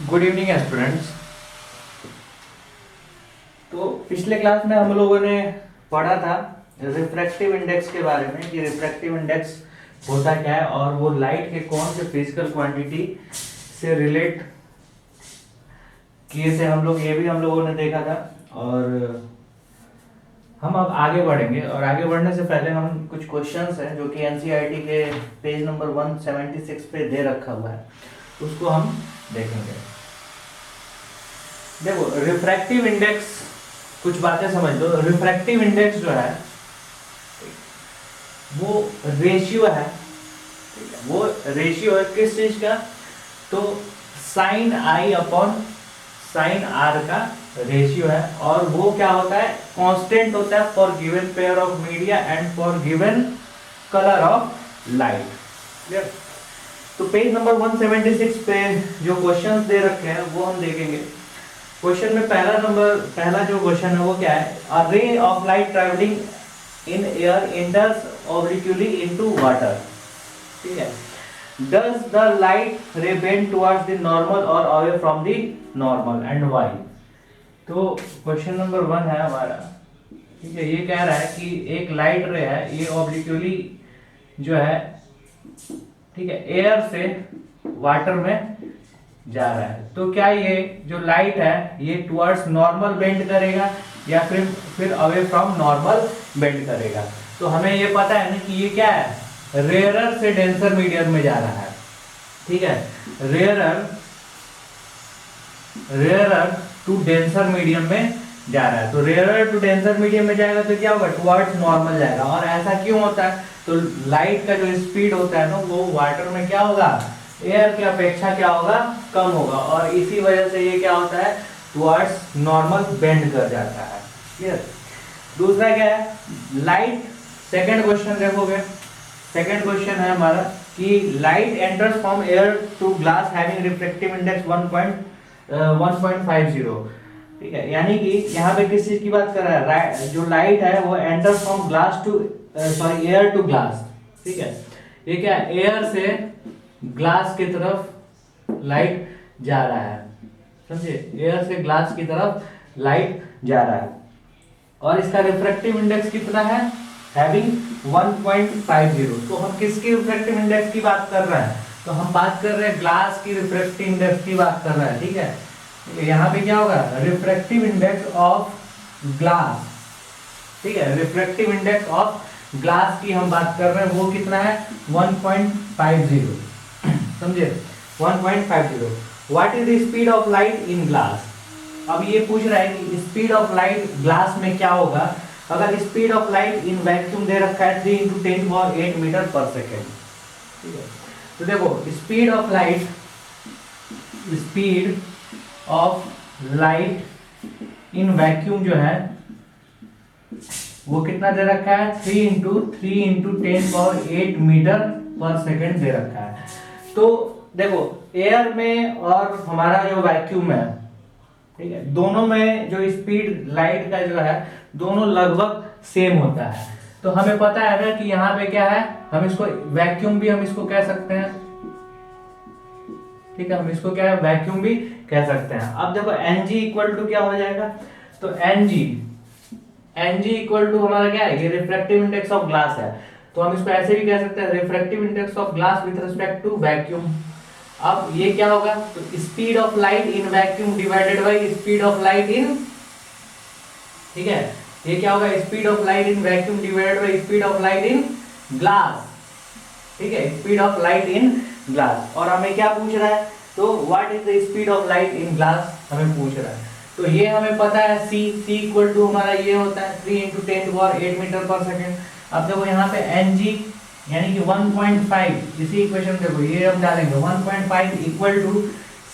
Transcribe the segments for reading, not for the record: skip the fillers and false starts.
Good evening students. तो पिछले class में हम लोगों ने पढ़ा था रिफ्रैक्टिव इंडेक्स के बारे में कि रिफ्रैक्टिव इंडेक्स होता क्या है और वो लाइट के कौन से फिजिकल क्वांटिटी से रिलेट किए थे हम लोग, ये भी हम लोगों ने देखा था। और हम अब आगे बढ़ेंगे और आगे बढ़ने से पहले हम कुछ क्वेश्चंस हैं जो कि एनसीईआरटी के पेज नंबर 176 पे दे रखा हुआ है, उसको हम देखेंगे। देखो रिफ्रैक्टिव इंडेक्स, कुछ बातें समझ लो। रिफ्रैक्टिव इंडेक्स जो है वो रेशियो है, ठीक है? वो रेशियो है किस चीज का? तो sine I upon sine R का रेशियो है। और वो क्या होता है? कांस्टेंट होता है for given pair of media and for given colour of light. Clear? तो पेज नंबर 176 पे जो क्वेश्चंस दे रखे हैं वो हम देखेंगे। क्वेश्चन में पहला जो क्वेश्चन है वो क्या है? A ray of light travelling in air enters obliquely into water, ठीक है? Does the light ray bend towards the normal और away from the normal and why? तो क्वेश्चन नंबर 1 है हमारा, ठीक है? ये कह रहा है कि एक लाइट रे है, ये ऑब्लिक्वली जो है, ठीक है, एयर से वाटर में जा रहा है। तो क्या ये जो लाइट है ये टुवर्ड्स नॉर्मल बेंड करेगा या फिर अवे फ्रॉम नॉर्मल बेंड करेगा? तो हमें ये पता है ना कि ये क्या है? रेयरर से डेंसर मीडियम में जा रहा है, ठीक है? रेयरर टू डेंसर मीडियम में जा रहा है। तो रेयरर टू डेंसर मीडियम में जाएगा तो क्या होगा? टुवर्ड्स नॉर्मल जाएगा। और ऐसा क्यों होता है? तो लाइट का जो स्पीड होता है ना वो वाटर में क्या होगा? एयर की अपेक्षा क्या होगा? कम होगा। और इसी वजह से ये क्या होता है? टुवर्ड्स नॉर्मल बेंड कर जाता है। क्लियर? दूसरा क्या है? लाइट, सेकंड क्वेश्चन देखोगे, सेकंड क्वेश्चन है हमारा कि light enters from air to glass having refractive index 1.50, ठीक है? यानी कि यहाँ पे किस चीज की बात कर रहा है? जो लाइट है वो enter from glass to air to glass, ठीक है? ये क्या है? एयर से ग्लास की तरफ लाइट जा रहा है, समझे? एयर से ग्लास की तरफ लाइट जा रहा है और इसका रिफ्रैक्टिव इंडेक्स कितना है? हैविंग 1.50। तो हम किसकी रिफ्रैक्टिव इंडेक्स की बात कर रहे हैं? तो हम बात कर रहे हैं ग्लास की रिफ्रैक्टिव इंडेक्स की बात कर रहे हैं, ठीक है? यहाँ पे क्या होगा? रिफ्रैक्टिव इंडेक्स ऑफ ग्लास, ठीक है? रिफ्रैक्टिव इंडेक्स ऑफ ग्लास की हम बात कर रहे हैं, वो कितना है? 1.50, समझे? 1.50। What is the speed of light in glass? अब ये पूछ रहा है कि स्पीड ऑफ लाइट ग्लास में क्या होगा अगर speed of light in vacuum दे रखा है 3 × 10⁸ मीटर पर सेकेंड, ठीक है? तो देखो speed of light in vacuum जो है वो कितना दे रखा है? 3 × 10⁸ मीटर पर सेकेंड दे रखा है। तो देखो एयर में और हमारा जो वैक्यूम है, ठीक है, दोनों में जो स्पीड लाइट का जो है दोनों लगभग सेम होता है। तो हमें पता है ना कि यहाँ पे क्या है? हम इसको वैक्यूम भी हम इसको कह सकते हैं, ठीक है? हम इसको क्या है? वैक्यूम भी कह सकते हैं। अब देखो Ng इक्वल टू क्या हो जाएगा? तो Ng इक्वल टू हमारा क्या है? ये रिफ्रैक्टिव इंडेक्स ऑफ ग्लास है, तो हम इसको ऐसे भी कह सकते हैं refractive index of glass with respect to vacuum. अब ये क्या होगा? तो speed of light in vacuum divided by speed of light in, ठीक है? ये क्या होगा? Speed of light in vacuum divided by speed of light in glass, ठीक है? Speed of light in glass. और हमें क्या पूछ रहा है? तो what is the speed of light in glass हमें पूछ रहा है। तो ये हमें पता है c इक्वल टू हमारा ये होता है 3 × 10⁸ मीटर पर सेकेंड। अब देखो यहाँ पे Ng यानी कि 1.5, इसी इक्वेशन देखो ये हम डालेंगे 1.5 equal to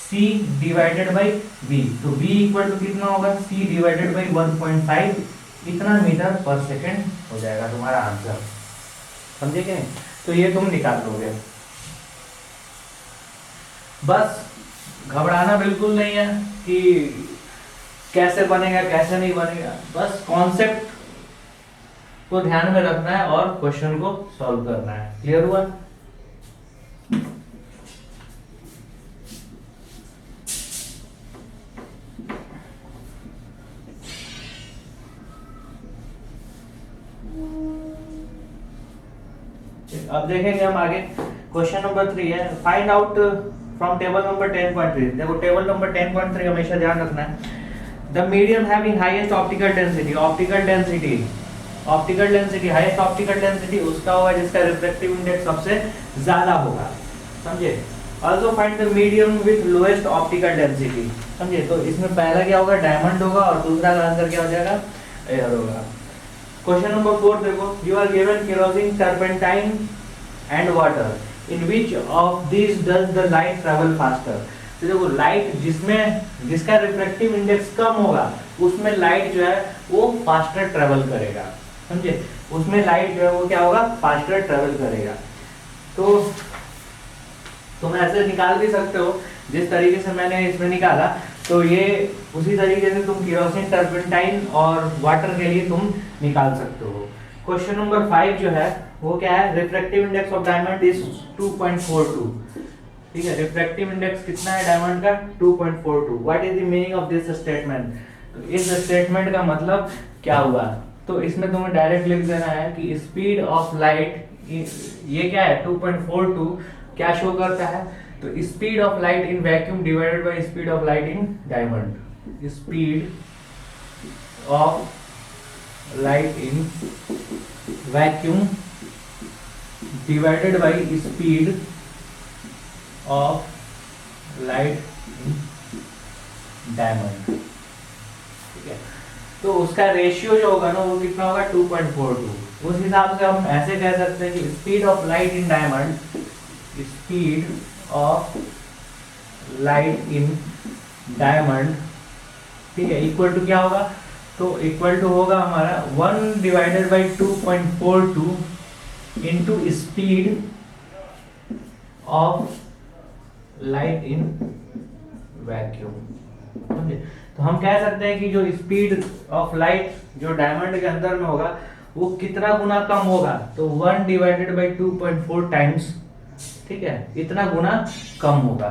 c divided by v। तो v इक्वल टू कितना होगा? c डिवाइडेड बाई 1.5, इतना मीटर पर सेकेंड हो जाएगा तुम्हारा आंसर, समझे क्या? तो ये तुम निकाल लोगे। बस घबराना बिल्कुल नहीं है कि कैसे बनेगा कैसे नहीं बनेगा, बस कॉन्सेप्ट को ध्यान में रखना है और क्वेश्चन को सॉल्व करना है। क्लियर हुआ? अब देखेंगे हम आगे, क्वेश्चन नंबर 3 है, find out from table number 10.3। देखो टेबल नंबर 10.3 हमेशा ध्यान रखना है। The medium having highest optical density, optical density highest optical density उसका होगा जिसका रिफ्रैक्टिव इंडेक्स सबसे ज्यादा होगा, समझे। Also find the medium with lowest optical density, समझे। तो इसमें पहला क्या होगा, डायमंड होगा, और दूसरा का आंसर क्या हो जाएगा, एयर होगा। क्वेश्चन नंबर 4 देखो, you are given kerosene, turpentine and water, in which of this does the light travel faster. तो देखो लाइट जिसका रिफ्रैक्टिव इंडेक्स कम होगा उसमें लाइट जो है वो फास्टर ट्रैवल करेगा, समझे। उसमें लाइट जो है वो क्या होगा, फास्टर ट्रैवल करेगा। तो तुम ऐसे निकाल भी सकते हो जिस तरीके से मैंने इसमें निकाला, तो ये उसी तरीके से तुम केरोसिन, टर्पेंटाइन और वाटर के लिए तुम निकाल सकते हो। क्वेश्चन नंबर 5 जो है वो क्या है, refractive index of diamond is 2.42, ठीक है। रिफ्रैक्टिव इंडेक्स कितना है डायमंड का, 2.42। What is the meaning of this statement, तो इस स्टेटमेंट का मतलब क्या हुआ। तो इसमें तुम्हें डायरेक्ट लिख देना है कि स्पीड ऑफ लाइट, ये क्या है 2.42, क्या शो करता है, तो speed of light in vacuum divided by speed of light in diamond. Speed of light in vacuum divided by speed of light in diamond, ठीक है। तो उसका रेशियो जो होगा ना वो कितना होगा, 2.42। उस हिसाब से हम ऐसे कह सकते हैं कि speed of light in diamond, speed of light in diamond, ठीक है, इक्वल टू क्या होगा, तो इक्वल टू होगा हमारा 1 divided by 2.42 into speed of light in vacuum, समझे। तो हम कह सकते हैं कि जो स्पीड ऑफ लाइट जो डायमंड के अंदर में होगा वो कितना गुना कम होगा, तो 1 डिवाइडेड बाई 2.4 टाइम्स, ठीक है, इतना गुना कम होगा,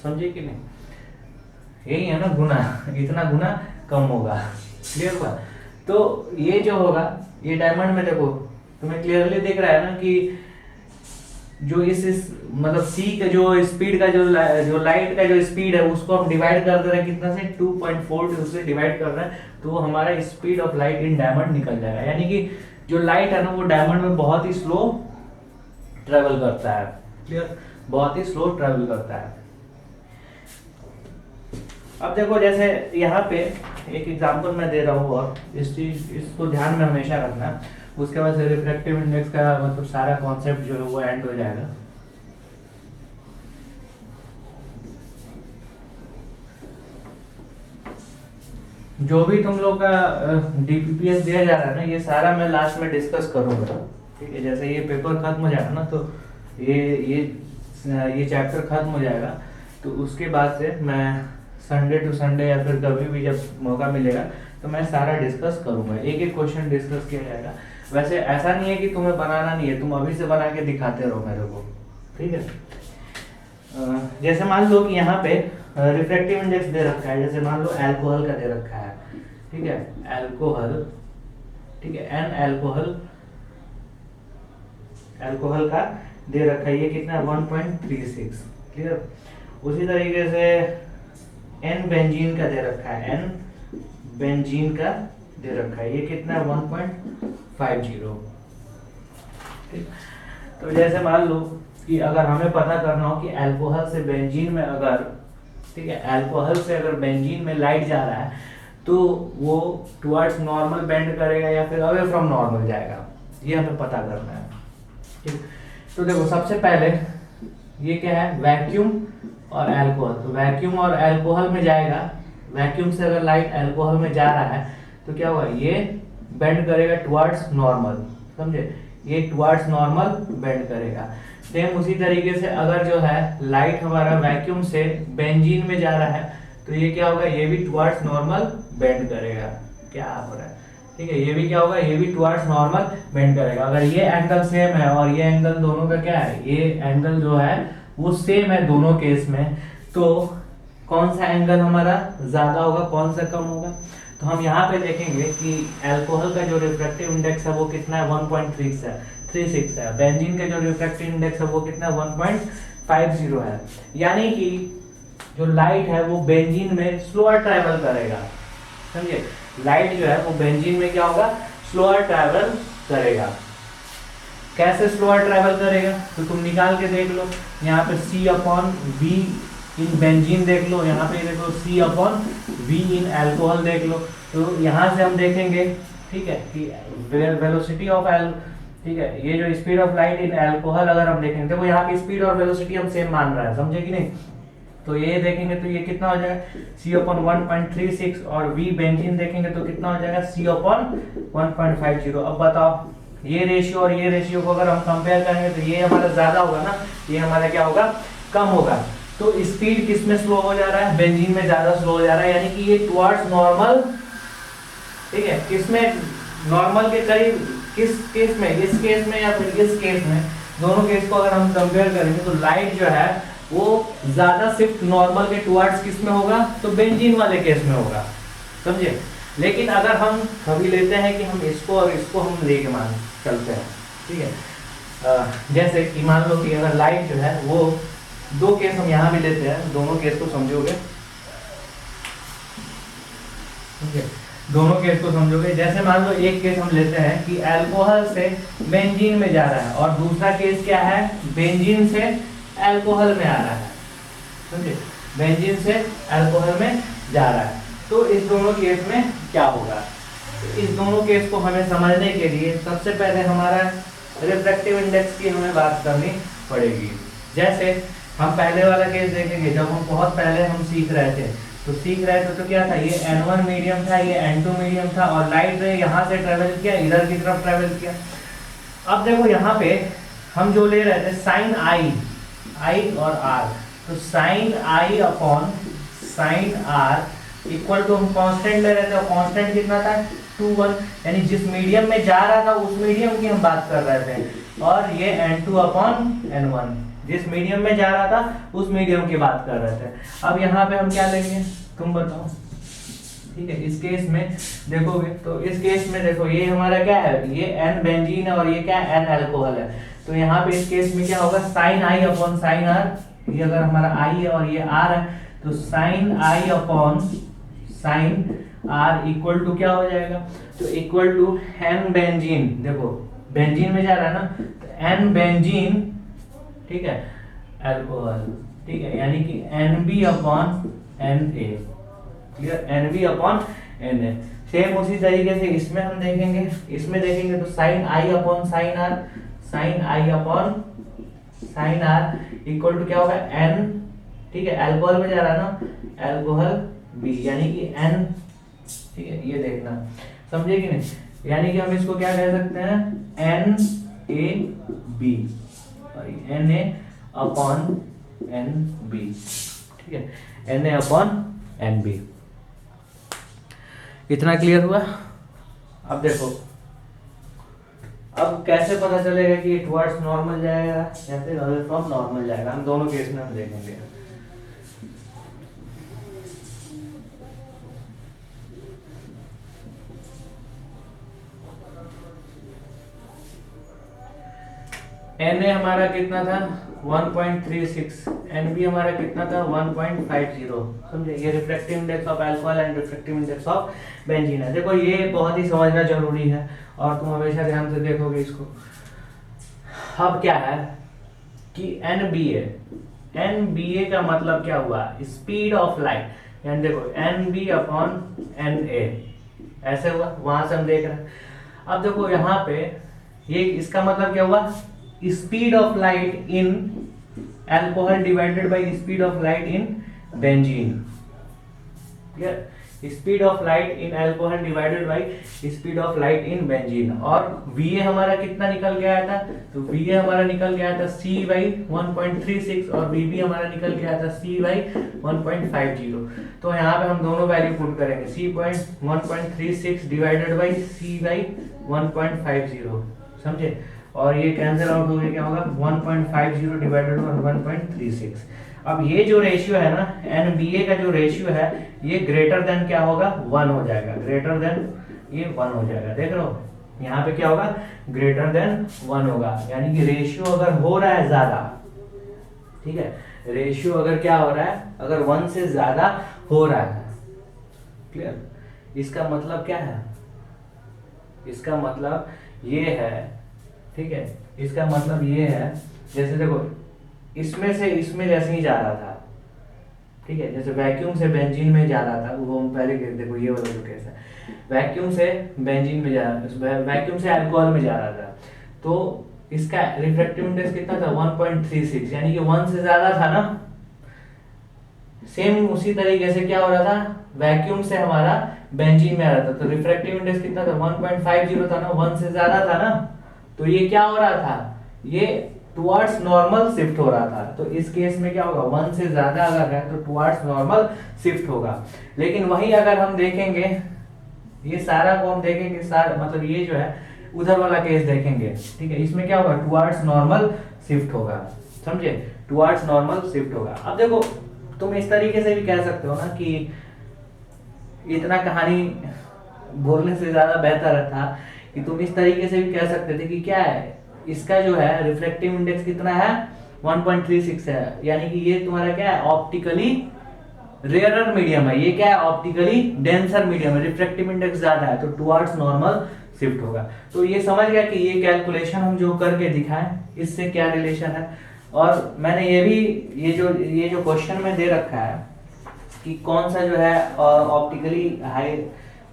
समझे कि नहीं, यही है ना गुना, इतना गुना कम होगा, क्लियर हुआ। तो ये जो होगा, ये डायमंड में देखो तुम्हें क्लियरली दिख रहा है ना कि जो इस मतलब सी का जो स्पीड का जो लाइट का जो स्पीड है उसको हम डिवाइड कर दे रहे हैं कितना से, 2.4 से डिवाइड कर रहे हैं, तो हमारा speed of light in diamond निकल जाएगा। यानी कि जो लाइट है ना वो डायमंड में बहुत ही स्लो ट्रेवल करता है, क्लियर, बहुत ही स्लो ट्रेवल करता है। अब देखो जैसे यहाँ पे एक एग्जांपल मैं दे रहा हूँ, और इसको ध्यान में हमेशा रखना, उसके बाद से रिफ्रैक्टिव इंडेक्स का मतलब सारा कॉन्सेप्ट जो है वो एंड हो जाएगा। जो भी तुम लोग का डीपीपीएस दिया जा रहा है ना, ये सारा मैं लास्ट में डिस्कस करूंगा, ठीक है। जैसे ये पेपर खत्म हो जाएगा ना, तो ये चैप्टर खत्म हो जाएगा, तो उसके बाद से मैं संडे टू संडे या फिर कभी भी जब मौका मिलेगा तो मैं सारा डिस्कस करूंगा, एक एक क्वेश्चन डिस्कस किया जाएगा। वैसे ऐसा नहीं है कि तुम्हें बनाना नहीं है, तुम अभी से बना के दिखाते रहो मेरे को, ठीक है। जैसे मान लो कि यहाँ पे रिफ्रैक्टिव इंडेक्स दे रखा है, जैसे मान लो अल्कोहल का दे रखा है, ठीक है, अल्कोहल, ठीक है, एन अल्कोहल का दे रखा है, ये कितना है 1.36, क्लियर। उसी तरीके से एन बेंजीन का दे रखा है, एन बेंजीन का दे रखा है, ये कितना है 1.50, ठीक। तो जैसे मान लो कि अगर हमें पता करना हो कि अल्कोहल से बेंजीन में अगर, ठीक है, अल्कोहल से अगर बेंजीन में लाइट जा रहा है तो वो टुवर्ड्स नॉर्मल बेंड करेगा या फिर अवे फ्रॉम नॉर्मल जाएगा, ये हमें पता करना है, ठीक। तो देखो सबसे पहले ये क्या है, वैक्यूम और अल्कोहल, तो वैक्यूम और अल्कोहल में जाएगा, वैक्यूम से अगर लाइट अल्कोहल में जा रहा है तो क्या होगा, ये बेंड करेगा टुवर्ड्स नॉर्मल, समझे, ये टुवर्ड्स नॉर्मल बेंड करेगा। सेम उसी तरीके से अगर जो है लाइट हमारा वैक्यूम से बेंजीन में जा रहा है तो ये क्या होगा, ये भी टुवर्ड्स नॉर्मल बेंड करेगा, क्या हो रहा है, ठीक है, ये भी क्या होगा, ये भी टुवर्ड्स नॉर्मल बेंड करेगा। अगर ये एंगल सेम है और ये एंगल दोनों का क्या है, ये एंगल जो है वो सेम है दोनों केस में, तो कौन सा एंगल हमारा ज्यादा होगा, कौन सा कम होगा। तो हम यहाँ पे देखेंगे कि अल्कोहल का जो रिफ्रैक्टिव इंडेक्स है वो कितना है, 1.36 है, 1.36 है। बेंजीन का जो रिफ्रैक्टिव इंडेक्स है वो कितना 1.50 है। यानी कि जो लाइट है वो बेंजीन में स्लोअर ट्रैवल करेगा, समझे। लाइट जो है वो बेंजीन में क्या होगा, स्लोअर ट्रैवल करेगा। कैसे स्लोअर ट्रैवल करेगा, तो तुम निकाल के देख लो। यहाँ पे C/V इन बेंजीन देख लो, यहाँ पे देखो C/V इन अल्कोहल देख लो। तो यहाँ से हम देखेंगे, ठीक है, कि वेलोसिटी ऑफ ठीक है, ये जो speed of light in alcohol अगर हम देखेंगे, देखो यहाँ की स्पीड और वेलोसिटी हम सेम मान रहे हैं, समझे कि नहीं। तो ये देखेंगे तो ये कितना हो जाएगा C/1.36 और V बेंजीन देखेंगे तो कितना हो जाएगा C/1.50। अब बताओ ये रेशियो और ये रेशियो को अगर हम कंपेयर करेंगे तो ये हमारा ज्यादा होगा ना, ये हमारा क्या होगा, कम होगा। तो स्पीड किस में स्लो हो जा रहा है, बेंजीन में ज्यादा स्लो हो जा रहा है, यानी कि ये टुवर्ड्स नॉर्मल, ठीक है। किसमें नॉर्मल के करीब, किस केस में, इस केस में या फिर इस केस में, दोनों केस को अगर हम कंपेयर करेंगे तो लाइट जो है वो ज्यादा शिफ्ट नॉर्मल के टुवर्ड्स किस में होगा, तो बेंजीन वाले केस में होगा, समझे। लेकिन अगर हम कभी लेते हैं कि हम इसको और इसको हम लेके मान चलते हैं, ठीक है। जैसे कि मान लो कि अगर लाइट जो है वो, दो केस हम यहाँ भी लेते हैं, दोनों केस को समझोगे, ठीक है, दोनों केस को समझोगे। जैसे मान लो एक केस हम लेते हैं कि अल्कोहल से बेंजीन में जा रहा है और दूसरा केस क्या है, बेंजीन से अल्कोहल में आ रहा है, समझे, बेंजीन से अल्कोहल में जा रहा है। तो इस दोनों केस में क्या होगा, इस दोनों केस को हमें समझने के लिए सबसे पहले हमारा रिफ्रैक्टिव इंडेक्स की हमें बात करनी पड़ेगी। जैसे हम पहले वाला केस देखेंगे, जब हम बहुत पहले हम सीख रहे थे, तो क्या था, ये N1 मीडियम था, ये N2 मीडियम था और लाइट ने यहाँ से ट्रेवल किया, इधर की तरफ ट्रेवल किया। अब देखो यहाँ पे हम जो ले रहे थे साइन I और R, तो sine I upon sine R equal to हम कांस्टेंट ले रहे थे, और कांस्टेंट कितना था 2:1, यानी जिस मीडियम में जा रहा था उस मीडियम की हम बात कर रहे थे। और ये N2 अपॉन N1, जिस मीडियम में जा रहा था उस मीडियम की बात कर रहे थे। अब यहाँ पे हम क्या लेंगे, तुम बताओ, ठीक है। इस केस में देखोगे तो इस केस में देखो ये हमारा क्या है, ये N बेंजीन है और ये क्या है, N अल्कोहल है। तो यहाँ पे इस केस में क्या होगा, sine I upon sine R, ये अगर हमारा I है और ये R है, तो sine I upon sine R equal to क्या हो जाएगा, तो इक्वल टू N बेंजीन, देखो बेंजीन में जा रहा है ना, तो N बेंजीन, ठीक है, अल्कोहल, ठीक है, यानी कि NB upon Na, clear, NB upon Na। Same उसी तरीके से इसमें हम देखेंगे, इसमें देखेंगे तो sine I upon sine R, sine I upon sine R equal to क्या होगा, N, ठीक है, अल्कोहल में जा रहा है ना, अल्कोहल B, यानी कि N, ठीक है, ये देखना, समझे कि नहीं। यानी कि हम इसको क्या कह सकते हैं, NaB और Na अपॉन NB, ठीक है, Na अपॉन NB। इतना क्लियर हुआ। अब देखो, अब कैसे पता चलेगा कि टुवर्ड्स नॉर्मल जाएगा या फिर अवे फ्रॉम नॉर्मल जाएगा, हम दोनों केस में हम देखेंगे। Na हमारा कितना था 1.36, Nb हमारा कितना था 1.50, समझे। ये refractive index of alcohol and refractive index of benzene है। देखो ये बहुत ही समझना जरूरी है और तुम हमेशा ध्यान से देखोगे इसको। अब क्या है कि NBA का मतलब क्या हुआ, स्पीड ऑफ लाइट, यानी देखो NB अपॉन Na, ऐसे हुआ, वहां से हम देख रहे हैं। अब देखो यहाँ पे ये इसका मतलब क्या हुआ, speed of light in alcohol divided by speed of light in benzene, clear, speed of light in alcohol divided by speed of light in benzene. और Va हमारा कितना निकल के आया था, तो Va हमारा निकल के आया था C/1.36 और Vb हमारा निकल के आया था C/1.50। तो यहाँ पे हम दोनों वैल्यू पुट करेंगे, C/1.36 डिवाइडेड बाय C/1.50, समझे। और ये कैंसिल आउट हो गया, क्या होगा 1.50 डिवाइडेड बाय 1.36। अब ये जो रेशियो है ना, NBA का जो रेशियो है, ये ग्रेटर देन क्या होगा, 1 हो जाएगा, ग्रेटर देन ये 1 हो जाएगा, देख रहे हो, यहाँ पे क्या होगा, ग्रेटर देन 1 होगा, यानी कि रेशियो अगर हो रहा है ज्यादा, ठीक है, रेशियो अगर क्या हो रहा है, अगर 1 से ज्यादा हो रहा है, क्लियर, इसका मतलब क्या है, इसका मतलब ये है, ठीक है, इसका मतलब ये है, जैसे देखो इसमें से इसमें जैसे ही जा रहा था, ठीक है, जैसे वैक्यूम से बेंजीन में जा रहा था, वो हम पहले देखो ये वाला जो केस है, वैक्यूम से बेंजीन में जा रहा, वैक्यूम से अल्कोहल में जा रहा था, तो इसका रिफ्रैक्टिव इंडेक्स कितना था, 1.36, यानी कि 1 से ज्यादा था ना। सेम उसी तरीके से क्या हो रहा था, वैक्यूम से हमारा बेंजीन में आ रहा था, तो रिफ्रैक्टिव इंडेक्स कितना था, 1.50 था ना, 1 से ज्यादा था ना, तो ये क्या हो रहा था, ये टुवर्ड्स नॉर्मल शिफ्ट हो रहा था। तो इस केस में क्या होगा, 1 से ज्यादा अगर है तो टुवर्ड्स नॉर्मल शिफ्ट होगा। लेकिन वही अगर हम देखेंगे, ये सारा को हम देखेंगे, सारा मतलब ये जो है उधर वाला केस देखेंगे, ठीक है, इसमें क्या होगा, टुवर्ड्स नॉर्मल शिफ्ट होगा, समझे, टुवर्ड्स नॉर्मल शिफ्ट होगा। अब देखो तुम इस तरीके से भी कह सकते हो ना कि इतना कहानी बोलने से ज्यादा बेहतर था कि तुम इस तरीके से भी कह सकते थे कि क्या है, इसका जो है रिफ्रैक्टिव इंडेक्स कितना है, 1.36 है, यानी कि ये तुम्हारा क्या है, ऑप्टिकली रेयरर मीडियम है, ये क्या है, ऑप्टिकली डेंसर मीडियम है, रिफ्रैक्टिव इंडेक्स ज्यादा है, तो टुवर्ड्स नॉर्मल शिफ्ट होगा। तो ये समझ गया कि ये कैलकुलेशन हम जो करके दिखाएं इससे क्या रिलेशन है। और मैंने ये भी ये जो क्वेश्चन में दे रखा है कि कौन सा जो है ऑप्टिकली हाई,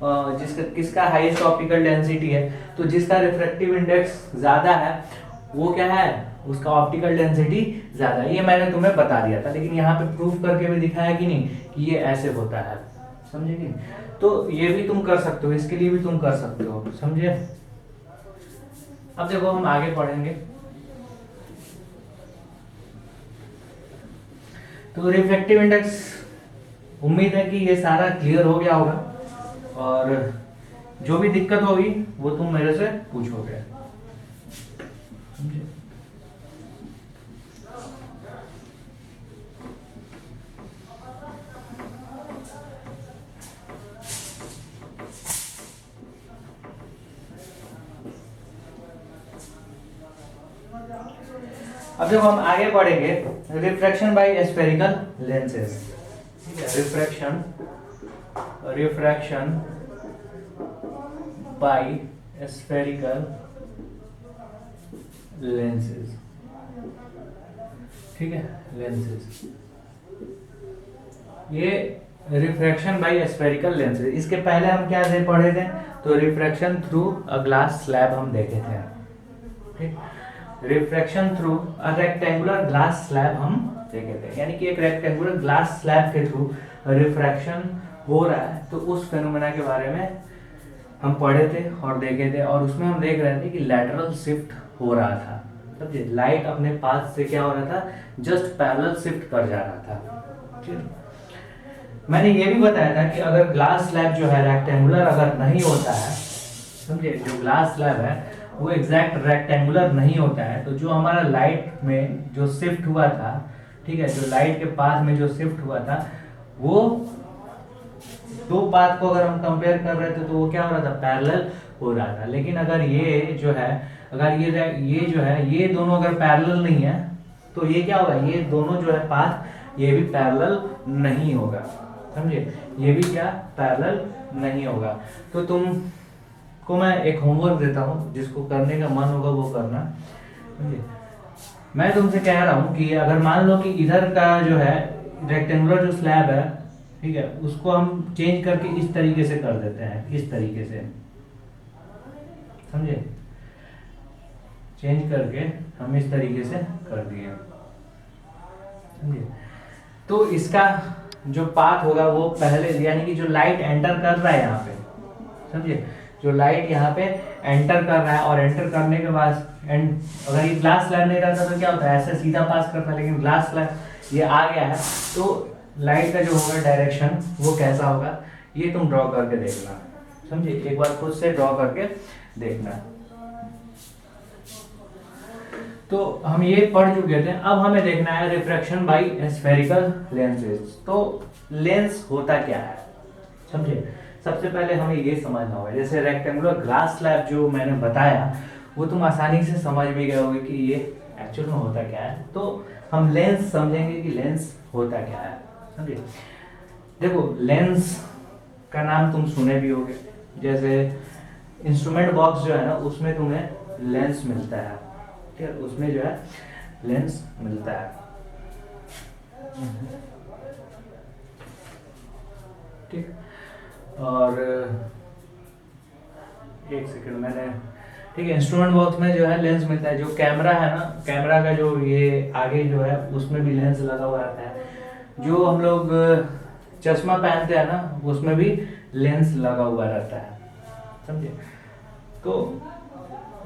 जिसका किसका हाईएस्ट ऑप्टिकल डेंसिटी है, तो जिसका रिफ्रैक्टिव इंडेक्स ज्यादा है वो क्या है, उसका ऑप्टिकल डेंसिटी ज्यादा है। ये मैंने तुम्हें बता दिया था, लेकिन यहाँ पे प्रूफ करके भी दिखाया कि नहीं कि ये ऐसे होता है, समझे कि? तो ये भी तुम कर सकते हो, इसके लिए भी तुम कर सकते हो, समझे। अब देखो हम आगे पढ़ेंगे। तो रिफ्रैक्टिव इंडेक्स, उम्मीद है कि ये सारा क्लियर हो गया होगा, और जो भी दिक्कत होगी वो तुम मेरे से पूछोगे, समझे। अब जब हम आगे बढ़ेंगे, refraction by spherical lenses, refraction by spherical lenses, ठीक है, लेंसेज, ये रिफ्रैक्शन बाय स्फेरिकल लेंसेज। इसके पहले हम क्या पढ़े थे, तो refraction through a glass slab हम देखे थे, ठीक, refraction through a rectangular glass slab हम देखे थे, यानी कि एक रेक्टेंगुलर ग्लास स्लैब के थ्रू रिफ्रैक्शन हो रहा है, तो उस फेनोमेना के बारे में हम पढ़े थे और देखे थे, और उसमें हम देख रहे थे कि लैटरल शिफ्ट हो रहा था, समझे, लाइट अपने पाथ से क्या हो रहा था, जस्ट पैरेलल शिफ्ट कर जा रहा था, ठीक। मैंने ये भी बताया था कि अगर ग्लास स्लैब जो है रेक्टेंगुलर अगर नहीं होता है, समझे, जो ग्लास स्लैब है वो एग्जैक्ट रेक्टेंगुलर नहीं होता है, तो जो हमारा लाइट में जो शिफ्ट हुआ था, ठीक है, जो लाइट के पाथ में जो शिफ्ट हुआ था, वो दो पाथ को अगर हम कंपेयर कर रहे थे तो वो क्या हो रहा था, पैरेलल हो रहा था। लेकिन अगर ये जो है, अगर ये जो है, ये दोनों अगर पैरेलल नहीं है तो ये क्या होगा, ये दोनों जो है पाथ, ये भी पैरेलल नहीं होगा, समझे, ये भी क्या पैरेलल नहीं होगा। तो तुम को मैं एक होमवर्क देता हूँ, जिसको करने का मन होगा वो करना, समझे। मैं तुमसे कह रहा हूँ कि अगर मान लो कि इधर का जो है रेक्टेंगुलर जो स्लैब है, ठीक है, उसको हम चेंज करके इस तरीके से कर देते हैं, इस तरीके से, समझे, चेंज करके हम इस तरीके से कर दिए, समझे। तो इसका जो पाथ होगा वो पहले, यानी कि जो लाइट एंटर कर रहा है यहाँ पे, समझे, जो लाइट यहाँ पे एंटर कर रहा है, और एंटर करने के बाद अगर ये ग्लास स्लैब नहीं रहता तो क्या होता है, ऐसे सीधा पास करता है, लेकिन ग्लास स्लैब ये आ गया है, तो लाइट का जो होगा डायरेक्शन वो कैसा होगा, ये तुम ड्रॉ करके देखना, समझे, एक बार खुद से ड्रॉ करके देखना। तो हम ये पढ़ चुके थे, अब हमें देखना है रिफ्रैक्शन बाय स्फेरिकल लेंसेज। तो लेंस होता क्या है, समझे। सबसे पहले हमें ये समझना होगा, जैसे रेक्टेंगुलर ग्लास स्लैब जो मैंने बताया वो तुम आसानी से समझ भी गए होगे कि ये एक्चुअल में होता क्या है। तो हम लेंस समझेंगे कि लेंस होता क्या है, समझे। देखो लेंस का नाम तुम सुने भी होगे, जैसे इंस्ट्रूमेंट बॉक्स जो है ना उसमें तुम्हें लेंस मिलता है, ठीक है, उसमें जो है लेंस मिलता है, ठीक। और एक सेकंड मैंने, ठीक है, इंस्ट्रूमेंट बॉक्स में जो है लेंस मिलता है। जो कैमरा है ना, कैमरा का जो ये आगे जो है उसमें भी लेंस लगा हुआ रहता है। जो हम लोग चश्मा पहनते हैं ना उसमें भी लेंस लगा हुआ रहता है, समझे। तो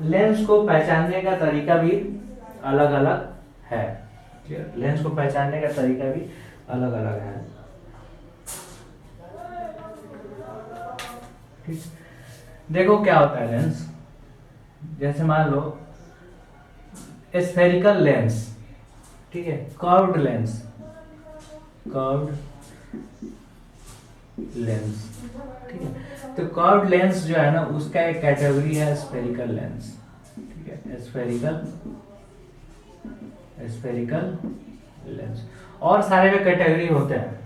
लेंस को पहचानने का तरीका भी अलग अलग है, लेंस को पहचानने का तरीका भी अलग अलग है, ठीक। देखो क्या होता है लेंस, जैसे मान लो स्फेरिकल लेंस, ठीक है, कर्व्ड लेंस, कर्व्ड लेंस, ठीक है। तो कर्व्ड लेंस जो है ना उसका एक कैटेगरी है स्फेरिकल लेंस, ठीक है, स्फेरिकल लेंस। और सारे भी कैटेगरी होते हैं,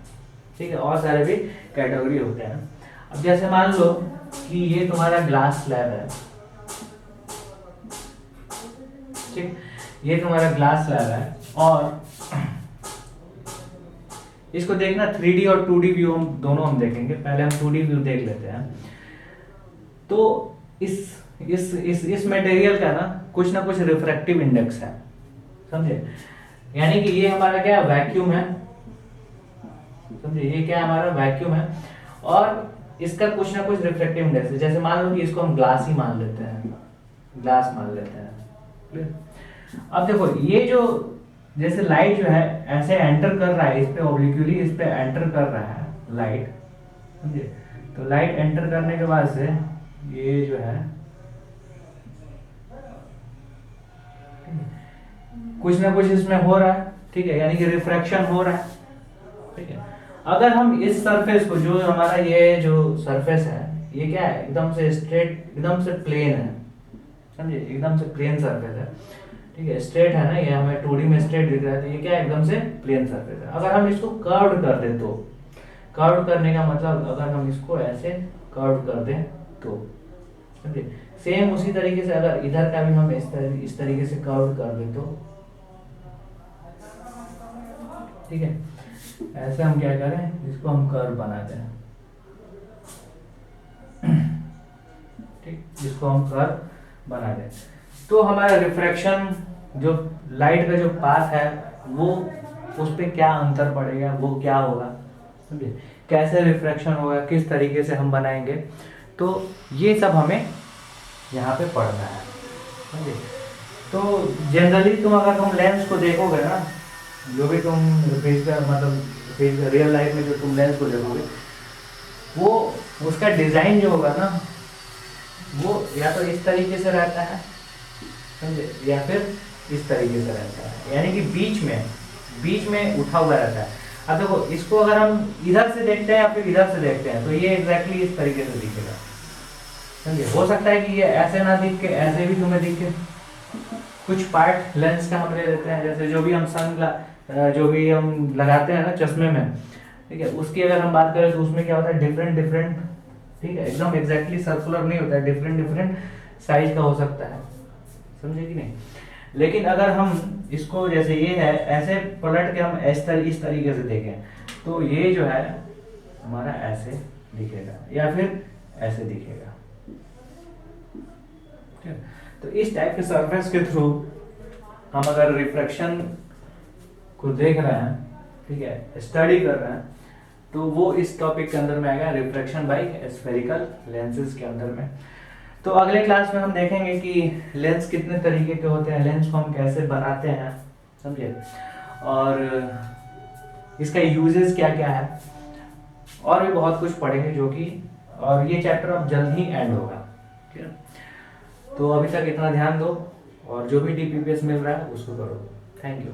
ठीक है, और सारे भी कैटेगरी होते हैं। अब जैसे मान लो कि ये तुम्हारा ग्लास स्लैब है, ठीक, ये तुम्हारा ग्लास स्लैब है, और इसको देखना 3D और 2D व्यू हम दोनों हम देखेंगे। पहले हम 2D व्यू देख लेते हैं। तो इस मटेरियल का ना कुछ रिफ्रैक्टिव इंडेक्स है, समझे। यानी कि ये हमारा क्या वैक्यूम है, समझे, ये क्या हमारा वैक्यूम है, और इसका कुछ ना कुछ रिफ्रैक्टिव इंडेक्स है। जैसे मान लो कि इसको हम ग्लास ही मान लेते हैं, ग्लास मान लेते हैं। अब देखो ये जो जैसे लाइट जो है ऐसे एंटर कर रहा है इस पे ऑब्लिक्यूली, इस पे एंटर कर रहा है लाइट, समझे। तो लाइट एंटर करने के बाद से ये जो है कुछ ना कुछ इसमें हो रहा है, ठीक है, यानी कि रिफ्रैक्शन हो रहा है, ठीक है। अगर हम इस सरफेस को, जो हमारा ये जो सरफेस है ये क्या है, एकदम से स्ट्रेट, एकदम से प्लेन है, समझे, एकदम से प्लेन सरफेस है, ठीक है, स्ट्रेट है ना, ये हमें 2D में स्ट्रेट दिख रहा है, तो ये क्या है, एकदम से प्लेन सरफेस है। अगर हम इसको कर्व्ड कर दे तो, कर्व्ड करने का मतलब अगर हम इसको ऐसे कर्व्ड कर दें तो, समझे। सेम उसी तरीके से अगर इधर का भी हम इस तरीके से कर्व्ड कर दे तो, ठीक है, ऐसे हम क्या करें, इसको हम कर्व बनाते हैं, ठीक, इसको हम कर्व बना दें। तो हमारा रिफ्रैक्शन, जो लाइट का जो पाथ है वो, उस पे क्या अंतर पड़ेगा, वो क्या होगा, समझे, कैसे रिफ्रैक्शन होगा, किस तरीके से हम बनाएंगे, तो ये सब हमें यहाँ पे पढ़ना है, समझे। तो जनरली तुम लेंस को देखोगे ना, जो भी तुम मतलब रियल लाइफ में जो तुम लेंस को देखोगे, वो उसका डिजाइन जो होगा ना वो या तो इस तरीके से रहता है, समझे, या फिर इस तरीके से रहता है, यानी कि बीच में उठा हुआ रहता है। अब देखो इसको अगर हम इधर से देखते हैं या फिर इधर से देखते हैं तो ये एग्जैक्टली इस तरीके से दिखेगा, समझे। हो सकता है कि ये ऐसे ना दिख के ऐसे भी तुम्हें दिखे। कुछ पार्ट लेंस का हम ले लेते हैं, जैसे जो भी हम लगाते हैं ना चश्मे में, ठीक है, उसकी अगर हम बात करें तो उसमें क्या होता है, डिफरेंट, ठीक है, एकदम एग्जैक्टली सर्कुलर नहीं होता है, डिफरेंट साइज का हो सकता है, समझे कि नहीं। लेकिन अगर हम इसको जैसे ये है ऐसे पलट के हम इस तरीके से देखें तो ये जो है हमारा ऐसे दिखेगा या फिर ऐसे दिखेगा, ठीक है। तो इस टाइप के सरफेस के थ्रू हम अगर रिफ्रैक्शन को देख रहे हैं, ठीक है, स्टडी कर रहे हैं, तो वो इस टॉपिक के अंदर में आएगा, रिफ्रैक्शन बाय स्फेरिकल लेंसेज के अंदर में। तो अगले क्लास में हम देखेंगे कि लेंस कितने तरीके के होते हैं, लेंस को हम कैसे बनाते हैं, समझे, और इसका यूजेस क्या क्या है, और भी बहुत कुछ पढ़ेंगे जो कि, और ये चैप्टर अब जल्द ही एंड होगा, ठीक है। तो अभी तक इतना ध्यान दो, और जो भी DPPS मिल रहा है उसको करो। Thank you.